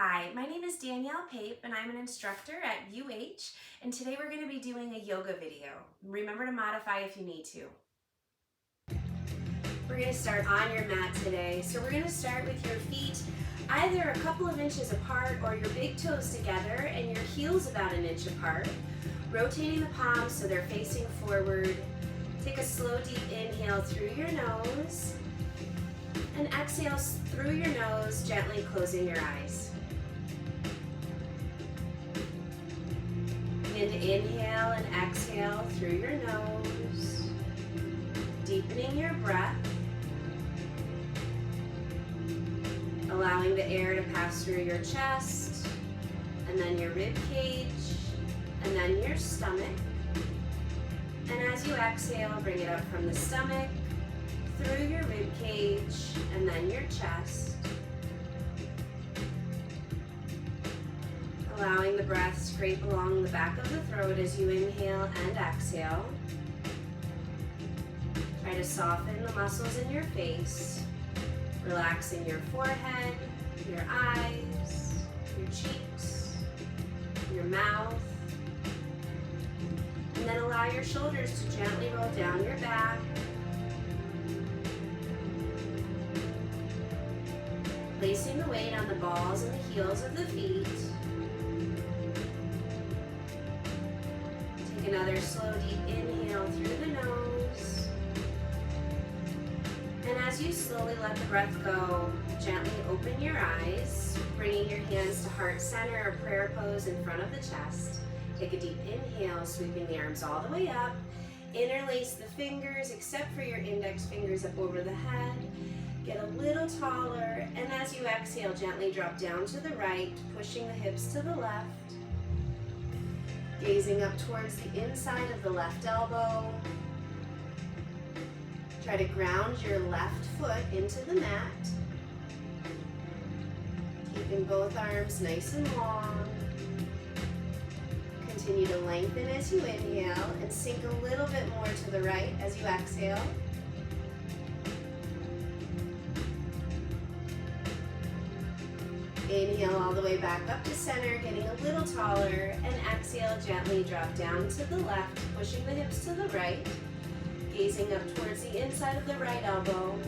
Hi, my name is Danielle Pape and I'm an instructor at UH, and today we're going to be doing a yoga video. Remember to modify if you need to. We're going to start on your mat today. So we're going to start with your feet either a couple of inches apart or your big toes together and your heels about an inch apart. Rotating the palms so they're facing forward. Take a slow deep inhale through your nose and exhale through your nose, gently closing your eyes. Begin to inhale and exhale through your nose, deepening your breath, allowing the air to pass through your chest, and then your rib cage, and then your stomach. And as you exhale, bring it up from the stomach, through your rib cage, and then your chest. Allowing the breath to scrape along the back of the throat as you inhale and exhale. Try to soften the muscles in your face, relaxing your forehead, your eyes, your cheeks, your mouth. And then allow your shoulders to gently roll down your back. Placing the weight on the balls and the heels of the feet. Take another slow deep inhale through the nose. And as you slowly let the breath go, gently open your eyes, bringing your hands to heart center or prayer pose in front of the chest. Take a deep inhale, sweeping the arms all the way up. Interlace the fingers, except for your index fingers up over the head. Get a little taller, and as you exhale, gently drop down to the right, pushing the hips to the left. Gazing up towards the inside of the left elbow. Try to ground your left foot into the mat. Keeping both arms nice and long. Continue to lengthen as you inhale and sink a little bit more to the right as you exhale. Inhale all the way back up to center, getting a little taller, and exhale, gently drop down to the left, pushing the hips to the right, gazing up towards the inside of the right elbow.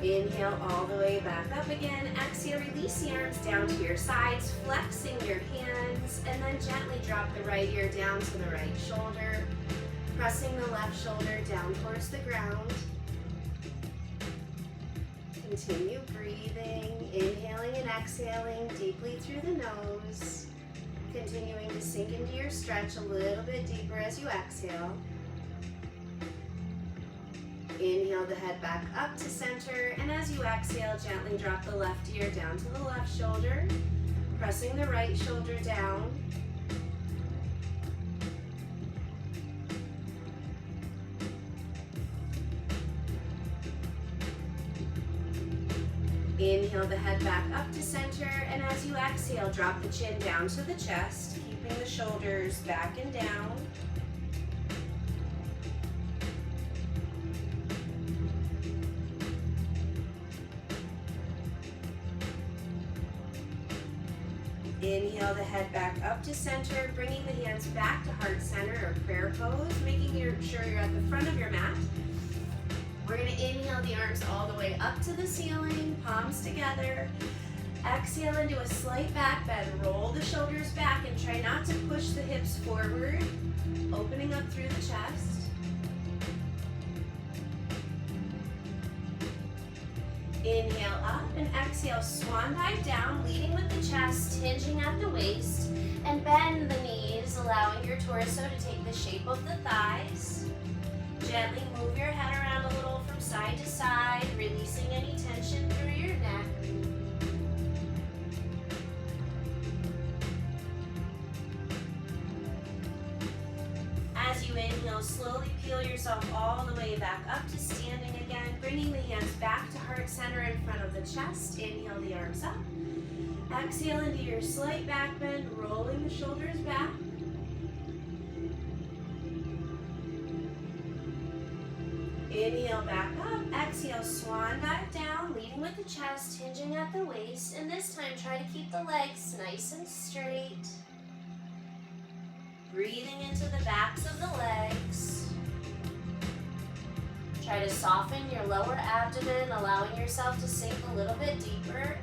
Inhale all the way back up again. Exhale, release the arms down to your sides, flexing your hands, and then gently drop the right ear down to the right shoulder, pressing the left shoulder down towards the ground. Continue breathing, inhaling and exhaling deeply through the nose, continuing to sink into your stretch a little bit deeper as you exhale. Inhale the head back up to center, and as you exhale, gently drop the left ear down to the left shoulder, pressing the right shoulder down. Inhale the head back up to center, and as you exhale, drop the chin down to the chest, keeping the shoulders back and down. Inhale the head back up to center, bringing the hands back to heart center or prayer pose, making sure you're at the front of your mat. We're going to inhale the arms all the way up to the ceiling, palms together. Exhale into a slight back bend, roll the shoulders back and try not to push the hips forward, opening up through the chest. Inhale up and exhale, swan dive down, leading with the chest, hinging at the waist, and bend the knees, allowing your torso to take the shape of the thighs. Gently move your head around a little from side to side, releasing any tension through your neck. As you inhale, slowly peel yourself all the way back up to standing again, bringing the hands back to heart heart center in front of the chest. Inhale the arms up. Exhale into your slight back bend, rolling the shoulders back. Inhale back up, exhale, swan dive down, leading with the chest, hinging at the waist, and this time try to keep the legs nice and straight. Breathing into the backs of the legs. Try to soften your lower abdomen, allowing yourself to sink a little bit deeper.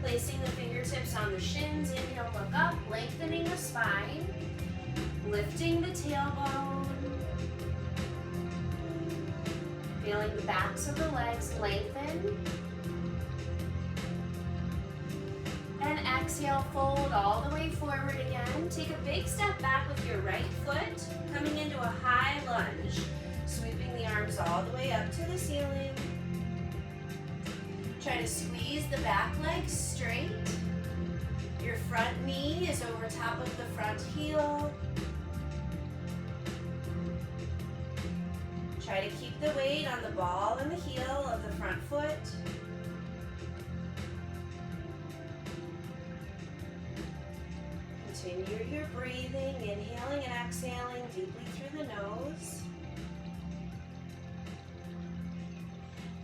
Placing the fingertips on the shins, inhale, look up, lengthening the spine, lifting the tailbone, feeling the backs of the legs lengthen, and exhale, fold all the way forward again. Take a big step back with your right foot, coming into a high lunge, sweeping the arms all the way up to the ceiling. Try to squeeze the back leg straight. Your front knee is over top of the front heel. Try to keep the weight on the ball and the heel of the front foot. Continue your breathing, inhaling and exhaling deeply through the nose.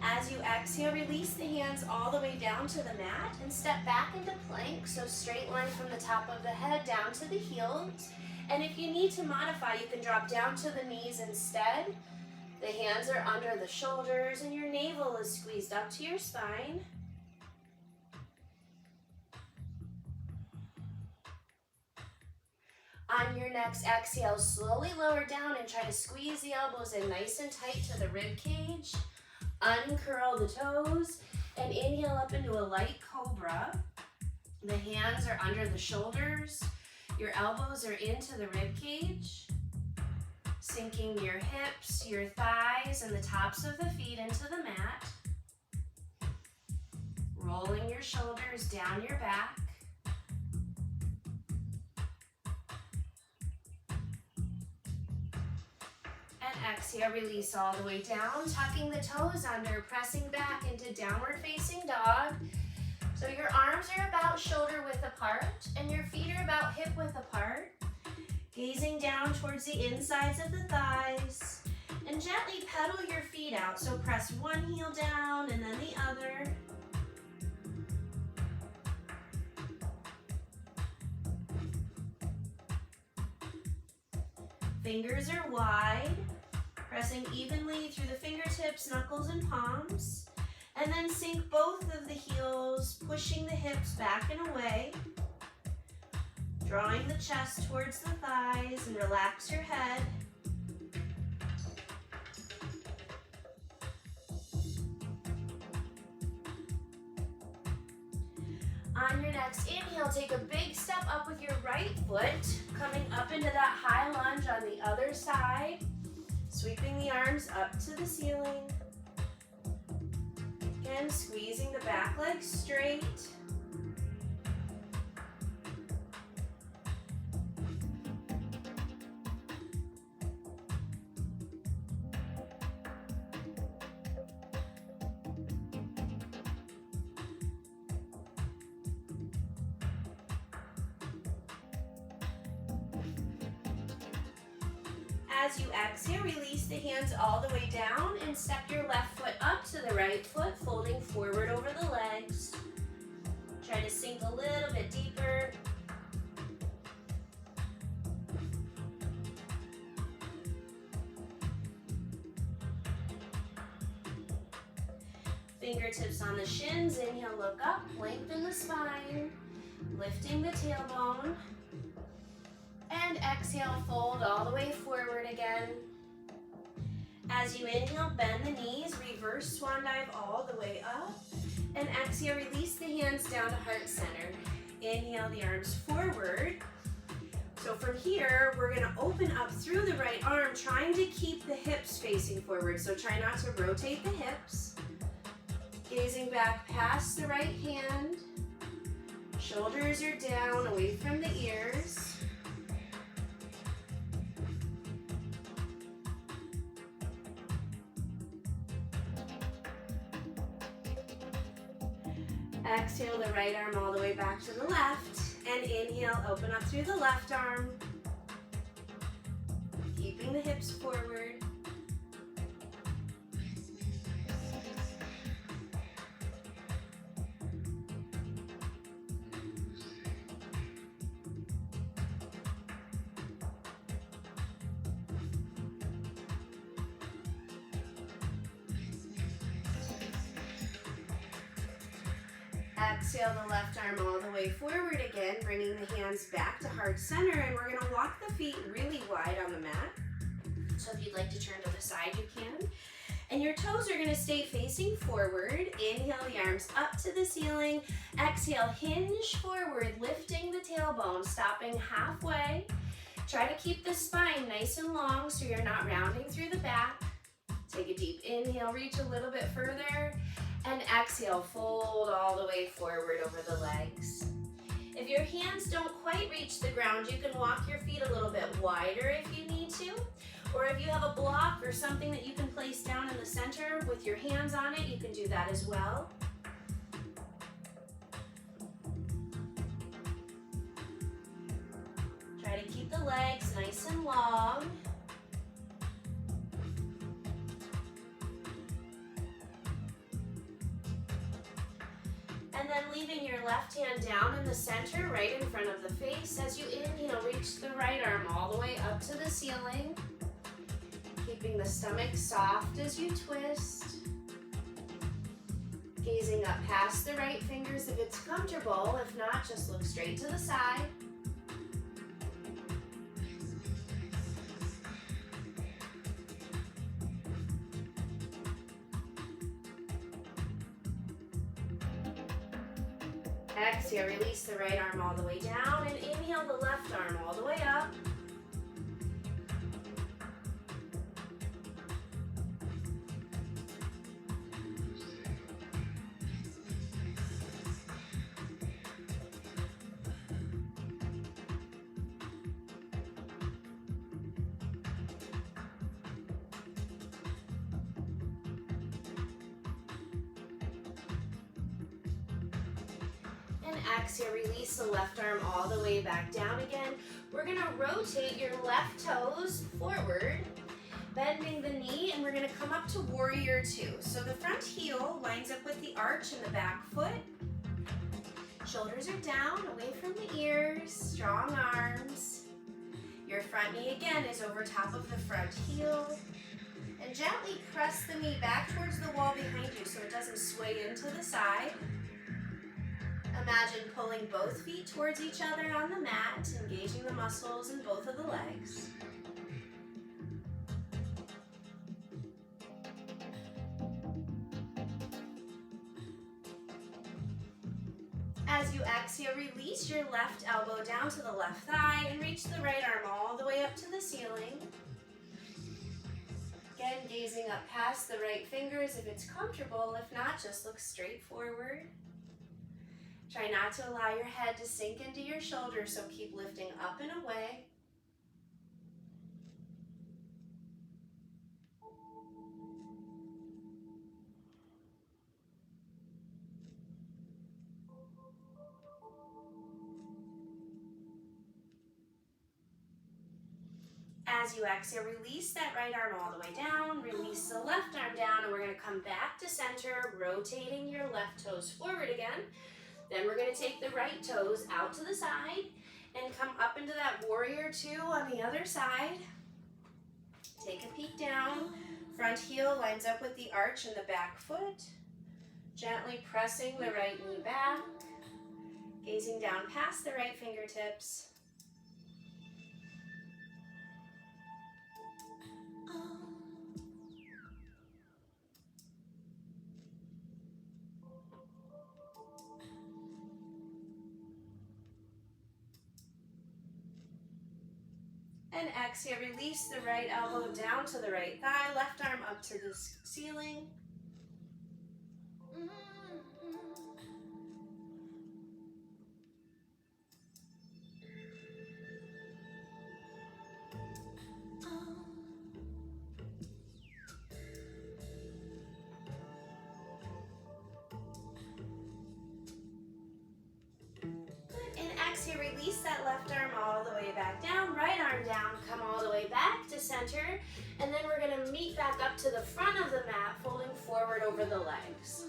As you exhale, release the hands all the way down to the mat and step back into plank. So straight line from the top of the head down to the heels. And if you need to modify, you can drop down to the knees instead. The hands are under the shoulders and your navel is squeezed up to your spine. On your next exhale, slowly lower down and try to squeeze the elbows in nice and tight to the rib cage. Uncurl the toes and inhale up into a light cobra. The hands are under the shoulders. Your elbows are into the rib cage. Sinking your hips, your thighs, and the tops of the feet into the mat. Rolling your shoulders down your back. And exhale, release all the way down, tucking the toes under, pressing back into downward facing dog. So your arms are about shoulder width apart and your feet are about hip width apart. Gazing down towards the insides of the thighs. And gently pedal your feet out. So press one heel down and then the other. Fingers are wide. Pressing evenly through the fingertips, knuckles, and palms. And then sink both of the heels, pushing the hips back and away. Drawing the chest towards the thighs and relax your head. On your next inhale, take a big step up with your right foot, coming up into that high lunge on the other side. Sweeping the arms up to the ceiling. Again, squeezing the back leg straight. As you exhale, release the hands all the way down and step your left foot up to the right foot, folding forward over the legs. Try to sink a little bit deeper. Fingertips on the shins, inhale, look up, lengthen the spine, lifting the tailbone. And exhale, fold all the way forward again. As you inhale, bend the knees, reverse swan dive all the way up. And exhale, release the hands down to heart center. Inhale the arms forward. So from here, we're gonna open up through the right arm, trying to keep the hips facing forward. So try not to rotate the hips. Gazing back past the right hand. Shoulders are down, away from the ears. Exhale the right arm all the way back to the left. And inhale, open up through the left arm. Keeping the hips forward. Exhale the left arm all the way forward again, bringing the hands back to heart center, and we're gonna walk the feet really wide on the mat. So if you'd like to turn to the side, you can. And your toes are gonna stay facing forward. Inhale the arms up to the ceiling. Exhale, hinge forward, lifting the tailbone, stopping halfway. Try to keep the spine nice and long so you're not rounding through the back. Take a deep inhale, reach a little bit further. And exhale, fold all the way forward over the legs. If your hands don't quite reach the ground, you can walk your feet a little bit wider if you need to. Or if you have a block or something that you can place down in the center with your hands on it, you can do that as well. Try to keep the legs nice and long. And then leaving your left hand down in the center, right in front of the face. As you inhale, reach the right arm all the way up to the ceiling. Keeping the stomach soft as you twist. Gazing up past the right fingers if it's comfortable. If not, just look straight to the side. Exhale, release the right arm all the way down and inhale the left arm all the way up. Exhale, release the left arm all the way back down again. We're gonna rotate your left toes forward, bending the knee, and we're gonna come up to warrior two. So the front heel lines up with the arch in the back foot. Shoulders are down, away from the ears, strong arms. Your front knee again is over top of the front heel. And gently press the knee back towards the wall behind you so it doesn't sway into the side. Imagine pulling both feet towards each other on the mat, engaging the muscles in both of the legs. As you exhale, release your left elbow down to the left thigh and reach the right arm all the way up to the ceiling. Again, gazing up past the right fingers if it's comfortable. If not, just look straight forward. Try not to allow your head to sink into your shoulders, so keep lifting up and away. As you exhale, release that right arm all the way down, release the left arm down, and we're gonna come back to center, rotating your left toes forward again. Then we're gonna take the right toes out to the side and come up into that warrior two on the other side. Take a peek down. Front heel lines up with the arch in the back foot. Gently pressing the right knee back. Gazing down past the right fingertips. And exhale, release the right elbow down to the right thigh, left arm up to the ceiling. release that left arm all the way back down, right arm down, come all the way back to center, and then we're gonna meet back up to the front of the mat, folding forward over the legs.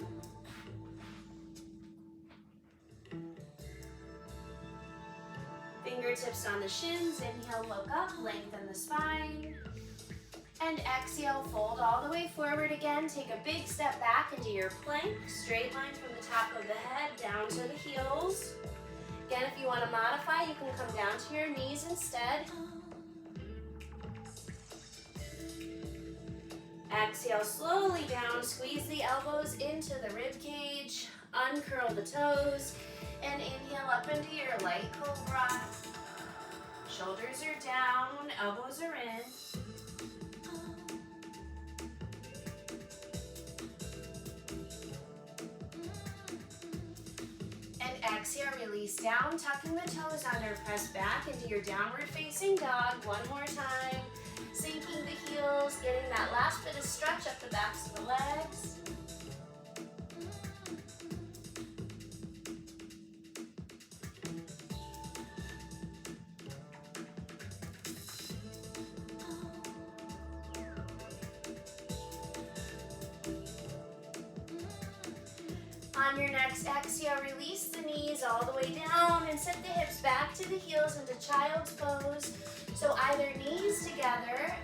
Fingertips on the shins, inhale, look up, lengthen the spine. And exhale, fold all the way forward again. Take a big step back into your plank. Straight line from the top of the head down to the heels. Again, if you want to modify, you can come down to your knees instead. Exhale, slowly down. Squeeze the elbows into the rib cage. Uncurl the toes. And inhale up into your light cobra. Shoulders are down, elbows are in. Exhale, release down, tucking the toes under, press back into your downward facing dog. One more time, sinking the heels, getting that last bit of stretch up the backs of the legs. On your next exhale, release the knees all the way down and set the hips back to the heels into child's pose. So either knees together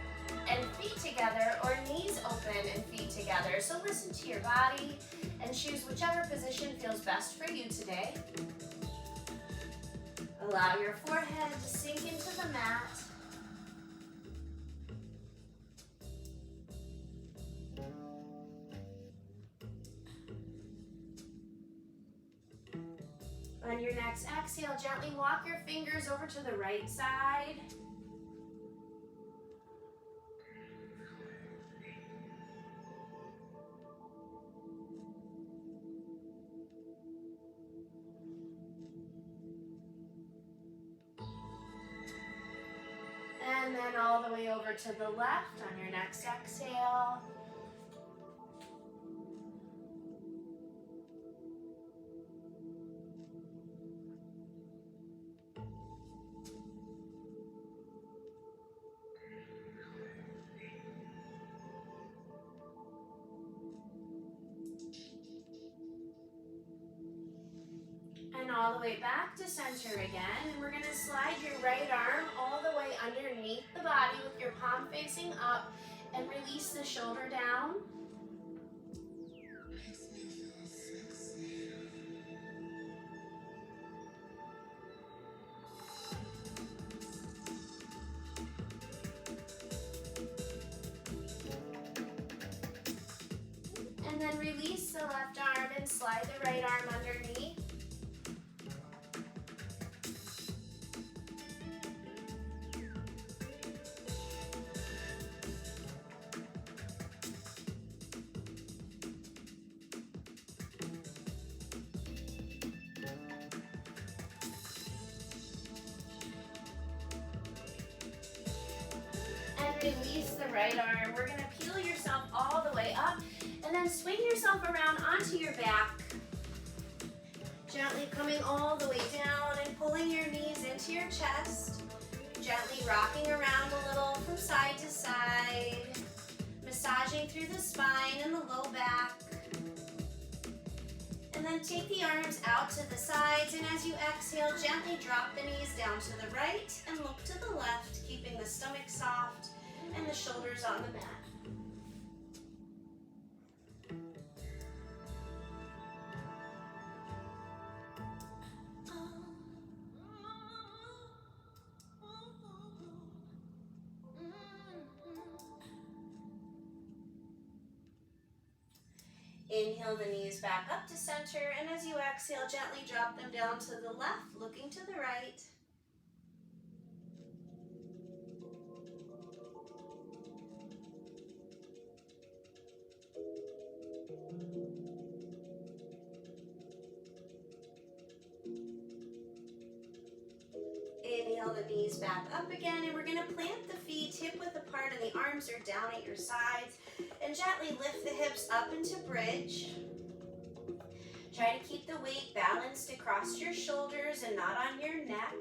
and feet together, or knees open and feet together. So listen to your body and choose whichever position feels best for you today. Allow your forehead to sink into the mat. On your next exhale, gently walk your fingers over to the right side. And then all the way over to the left on your next exhale. And all the way back to center again. And we're gonna slide your right arm all the way underneath the body with your palm facing up and release the shoulder down. And then release the left arm and slide the right arm underneath. Release the right arm. We're gonna peel yourself all the way up and then swing yourself around onto your back. Gently coming all the way down and pulling your knees into your chest. Gently rocking around a little from side to side. Massaging through the spine and the low back. And then take the arms out to the sides, and as you exhale, gently drop the knees down to the right and look to the left, keeping the stomach soft and the shoulders on the mat. Inhale the knees back up to center, and as you exhale, gently drop them down to the left, looking to the right. Inhale the knees back up again, and we're going to plant the feet hip width apart and the arms are down at your sides, and gently lift the hips up into bridge. Try to keep the weight balanced across your shoulders and not on your neck.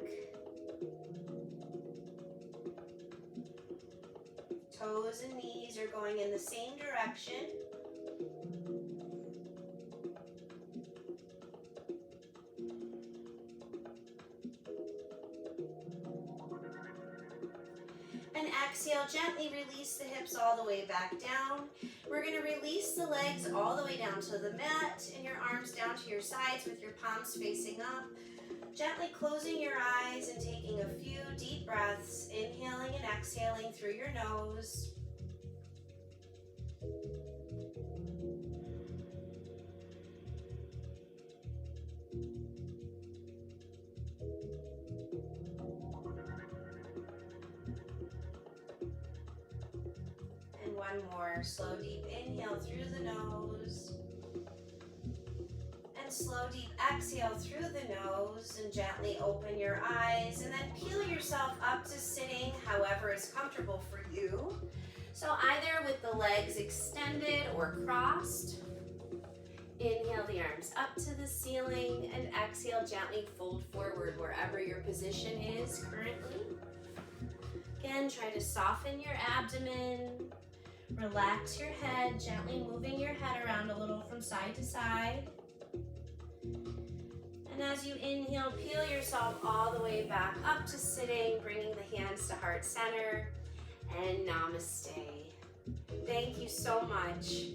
Toes and knees are going in the same direction. And exhale, gently release the hips all the way back down. We're going to release the legs all the way down to the mat and your arms down to your sides with your palms facing up. Gently closing your eyes and taking a few deep breaths, inhaling and exhaling through your nose. And one more. Slow, deep inhale through the nose. And slow, deep exhale through the nose, and gently open your eyes, and then peel yourself up to sitting, however is comfortable for you. So either with the legs extended or crossed. Inhale the arms up to the ceiling, and exhale, gently fold forward wherever your position is currently. Again, try to soften your abdomen. Relax your head, gently moving your head around a little from side to side. And as you inhale, peel yourself all the way back up to sitting, bringing the hands to heart center, and namaste. Thank you so much.